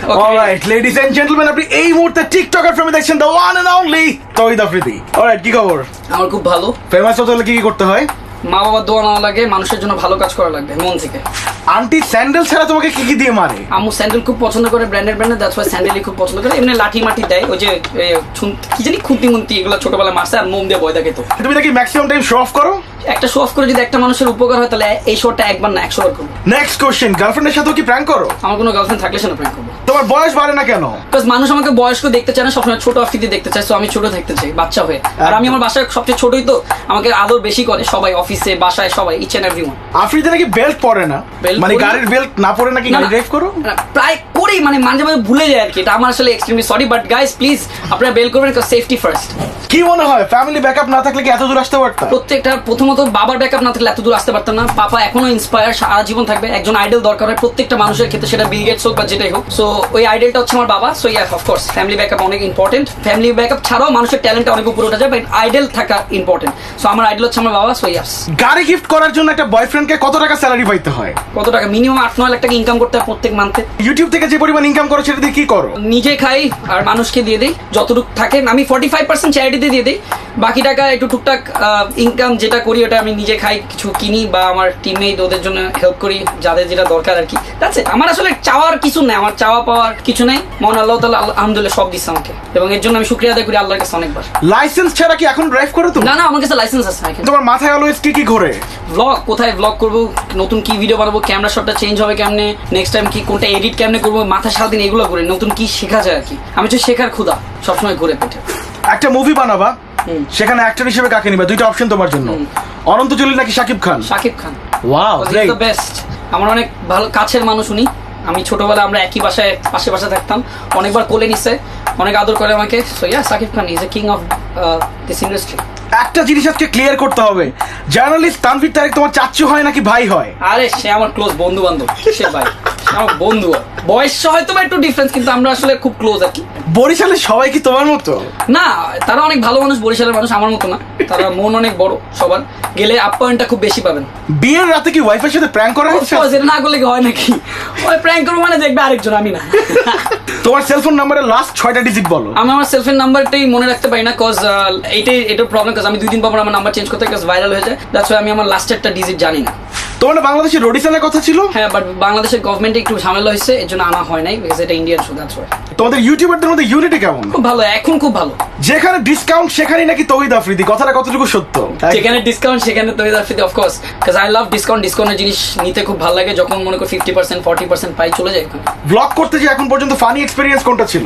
Alright ladies and gentleman, আপনি এই মুহূর্তে টিকটকার ফ্রেমে দেখছেন the one and only Tauhid Afridi. Alright, কি খবর? আমার খুব ভালো। ফেমাস হতে হলে কি কি করতে হয়? মা বাবার দোয়া নেওয়া লাগে, মানুষের জন্য ভালো কাজ করা লাগবে মন থেকে। আন্টি স্যান্ডেল ছাড়া তোমাকে কি কি দিয়ে মারে? আম্মু স্যান্ডেল খুব পছন্দ করে, ব্র্যান্ডেড দ্যাটস ওয়াই স্যান্ডেলই খুব পছন্দ করে। এমনি লাঠি মাটি দেয়, ওই যে কি জানি খুঁতি মুন্তি এগুলো ছোটবেলায় মারছে আর মোম দিয়ে বয়দা খেত। তুমি নাকি ম্যাক্সিমাম টাইম শো অফ করো? একটা শো অফ করে যদি একটা মানুষের উপকার হয় তাহলে এই শোটা একবার না 100 বার করবো। নেক্সট কোশ্চেন, গার্লফ্রেন্ডের সাথেও কি প্র্যাঙ্ক করো? আমার কোনো গার্লফ্রেন্ড থাকলে সেটা প্র্যাঙ্ক করবো। তোমার বয়স বাড়ে না কেন? বিকজ মানুষ আমাকে বয়স্ক দেখতে চায় না, সবসময় ছোট আফ্রিদি দেখতে চায়। সো আমি ছোট দেখতে চাই, বাচ্চা হয়ে। আর আমি আমার বাসায় সবচেয়ে ছোটই, তো আমাকে আদর বেশি করে সবাই, অফিসে বাসায় সবাই, ইচ এন্ড এভরিওয়ান। আফ্রিদি নাকি বেল্ট পরে না, মানে গাড়ির বেল্ট না পরে নাকি গাড়ি ড্রাইভ করো? প্রায় করি, মানে মাঝে মাঝে ভুলে যায় আর কি। এটা আমার আসলে extremely sorry, but guys please আপনারা বেল করবেন, বিকজ সেফটি ফার্স্ট। কি মনে হয় ফ্যামিলি ব্যাকআপ না থাকলে কি এত দূর আসতে পারতাম? প্রত্যেকটা প্রথমত বাবার ব্যাকআপ না থাকলে এত দূর আসতে পারতাম না। পাপা এখনো ইন্সপায়ার, সারা জীবন থাকবে। একজন আইডল দরকার হয় প্রত্যেকটা মানুষের ক্ষেত্রে, সেটা বিল গেটস হোক বা যেটাই হোক। সো ওই আইডলটা হচ্ছে আমার বাবা। So yeah, of course family backup অনেক ইম্পর্টেন্ট। ফ্যামিলি ব্যাকআপ ছাড়াও মানুষের ট্যালেন্টটা অনেক উপরে উঠে যায়, বাট আইডল থাকা ইম্পর্টেন্ট। সো আমার আইডল হচ্ছে আমার বাবা। সো ইয়াস। গাড়ি গিফট করার জন্য একটা বয়ফ্রেন্ডকে কত টাকা স্যালারি পাইতে হয়? কত টাকা? মিনিমাম 8-9 লাখ টাকা ইনকাম করতে হয় প্রত্যেক মান্থে। ইউটিউব থেকে যে পরিমাণ ইনকাম করো সেটা দিয়ে কি করো? নিজে খাই আর মানুষকে দিয়ে দিই যতটুকু থাকে। আমি 45% চ্যারিটিতে দিয়ে দিই, বাকি টাকা একটু টুকটাক ইনকাম যেটা করি ওটা আমি নিজে খাই, কিছু কিনি বা আমার টিমমেট ওদের জন্য হেল্প করি, যাদের যেটা দরকার আর কি। That's it. আমার আসলে চাওয়ার কিছু নেই, আমার চাওয়া পাওয়ার কিছু নেই। মহান আল্লাহ তাআলা আলহামদুলিল্লাহ সব দিচ্ছে আমাকে, এবং এর জন্য আমি শুকরিয়া আদায় করি আল্লাহর কাছে অনেকবার। লাইসেন্স ছাড়া কি এখন ড্রাইভ করো তুমি? না না, আমার কাছে লাইসেন্স আছে। তোমার মাথায় অলওয়েজ কি কি ঘোরে? ব্লগ, কোথায় ব্লগ করবো, নতুন কি ভিডিও বানাবো, ক্যামেরা শটটা চেঞ্জ হবে কেমনে, নেক্সট টাইম কি কোনটা এডিট কেমনে করবো, মাথা সারাদিন এগুলো করে নতুন কি শেখা যায় আর কি। আমি হচ্ছে শেখার ক্ষুধা সবসময় ঘুরে পেটে। একটা মুভি বানাবা, সেখানে অ্যাক্টর হিসেবে কাকে নিবা? দুইটা অপশন তোমার জন্য, অনন্ত জলিল নাকি Shakib Khan? Shakib Khan. Wow, the best. আমার অনেক ভালো কাছের মানুষ উনি। আমি ছোটবেলা আমরা একই বাসায় পাশে থাকতাম, অনেকবার কোলে নিছে, অনেক আদর করে আমাকে। So yeah, Shakib Khan is a king of this industry. একটা জিনিস আজকে ক্লিয়ার করতে হবে, জার্নালিস্ট তানভীর তারেক তোমার চাচ্চু হয় নাকি ভাই হয়? আরে সে আমার ক্লোজ বন্ধু বান্ধব, সে ভাই আমার বন্ধু। বয়স হয়তো বা একটু ডিফারেন্স, কিন্তু আমরা আসলে খুব ক্লোজ আর কি। বরিশালের সবাই কি তোমার মতো? না, তারা অনেক ভালো মানুষ, বরিশালের মানুষ আমার মতো না। তারা মন অনেক বড় সবার, গেলে আপ্যায়নটা খুব বেশি পাবেন। বিয়ের রাতে কি ওয়াইফের সাথে প্র্যাঙ্ক করা হচ্ছে? এটা না করলে কি হয় নাকি? ওই প্র্যাঙ্ক করবো মানে দেখবে আরেকজন, আমি না। তোমার সেলফোন নাম্বারের লাস্ট 6টা ডিজিট বলো। আমি আমার সেলফোন নাম্বারটাই মনে রাখতে পারি না, কজ এটার প্রবলেম। কজ আমি 2 দিন পর আমার নাম্বার চেঞ্জ করতে, কজ ভাইরাল হয়ে যায়। দ্যাটস ওয়াই আমি আমার লাস্টেরটা ডিজিট জানি না। তোমার বাংলাদেশের রোডিসালের কথা ছিল? হ্যাঁ, বাট বাংলাদেশের গভর্নমেন্টে একটু ঝামেলা হয়েছে, এর জন্য আনা হয় নাই, বিকজ এটা ইন্ডিয়ান শো। That's why. তোমাদের ইউটিউবারদের মধ্যে ইউনিটি কেমন? খুব ভালো, এখন খুব ভালো। যেখানে ডিসকাউন্ট সেখানেই নাকি তৌহিদ আফ্রিদি, কথাটা কতটুকু সত্য? যেখানে ডিসকাউন্ট সেখানে Tawhid Afridi, of course. Cause I love discount. ডিসকাউন্টের জিনিস নিতে খুব ভালো লাগে, যখন মনে করি 50% 40% পাই, চলে যায় ওখানে। ব্লগ করতে যে এখন পর্যন্ত ফানি এক্সপেরিয়েন্স কোনটা ছিল?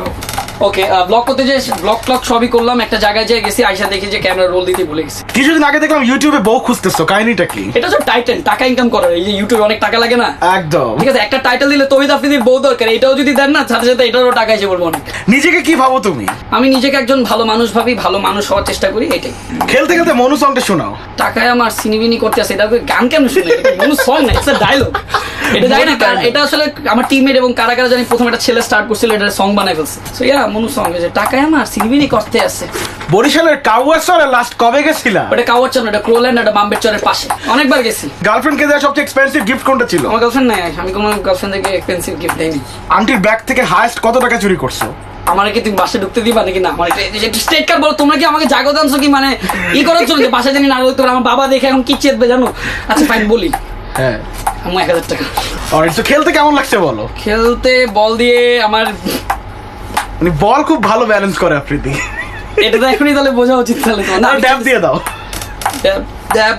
ওকে, ব্লগ করতে যে ব্লগ সবই করলাম। একটা জায়গায় যেয়ে গেছি, আইসা দেখি যে ক্যামেরা রোল দিতে ভুলে গেছি। কিছুদিন আগে দেখলাম ইউটিউবে বউ খুঁজতেছো, কাহিনীটা কি? এটা হচ্ছে টাইটেল, টাকা ইনকাম করার। এই যে ইউটিউবে অনেক টাকা লাগে না? একদম ঠিক আছে, একটা টাইটেল দিলে তৌহিদ আফ্রিদির বউ দরকার, এটাও যদি দেন না, সাথে সাথে এটারও টাকা এসে পড়বো অনেক। নিজেকে কি ভাবো তুমি? আমি নিজেকে একজন ভালো মানুষ ভাবি, ভালো মানুষ হওয়ার চেষ্টা করি, এটাই। খেলতে খেলতে মনু সংটা শোনাও। টাকায় আমার সিনিবিনি করতে আছে, এটা গান কেন শুনে? মনু সং না, এটা ডায়লগ। এটা জানি না, এটা আসলে আমার টিমমেট এবং কারা কারা জানি প্রথম একটা ছেলে স্টার্ট করছিল, এটা সং বানাই ফেলছে। সো ইয়া, মনু সং, যে টাকায় আমার সিনিবিনি করতে আছে। বরিশালের কাউয়ারচরে লাস্ট কবে গেছিলা? ওটা কাওয়ারচর না, এটা ক্রোল্যান্ড, এটা বাম্বের চরের পাশে। অনেকবার গেছি। গার্লফ্রেন্ডকে দেওয়া সবচেয়ে এক্সপেন্সিভ গিফট কোনটা ছিল? আমার গার্লফ্রেন্ড নাই, আমি কোনো গার্লফ্রেন্ড থেকে এক্সপেন্সিভ গিফট দেইনি। আন্টির ব্যাগ থেকে হাইয়েস্ট কত টাকা চুরি করছো? আমার কি তুমি বাসায় ঢুকতে দিবা নাকি? না, আমার একটু স্ট্রেট কাট বলো। তোমরা কি আমাকে জাগত আনছো কি, মানে করার জন্য যে বাসায় জানি না ঢুকতে পারে? আমার বাবা দেখে এখন কি চেতবে জানো? আচ্ছা ফাইন, বলি। হ্যাঁ, আমার 1000 টাকা। অলরাইট, তো খেলতে কেমন লাগছে বলো? খেলতে বল দিয়ে আমার মানে বল খুব ভালো ব্যালেন্স করে আফ্রিদি। এটা তো এখনই তাহলে বোঝা উচিত। তাহলে তো না, ট্যাপ দিয়ে দাও। ড্যাব ড্যাব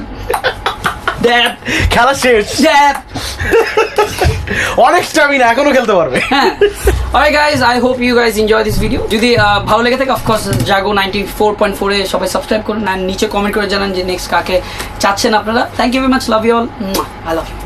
ড্যাব, খেলা শেষ। ড্যাব। অনেক স্ট্যামিনা, এখনো খেলতে পারবে। হ্যাঁ। Alright guys, I hope you guys enjoy this video. যদি ভালো লেগে থাকে, অফকোর্স জাগো 94.4 এ সবাই সাবস্ক্রাইব করুন, আর নিচে কমেন্ট করে জানান যে নেক্সট কাকে চাচ্ছেন আপনারা। Thank you very much, love you all, I love you.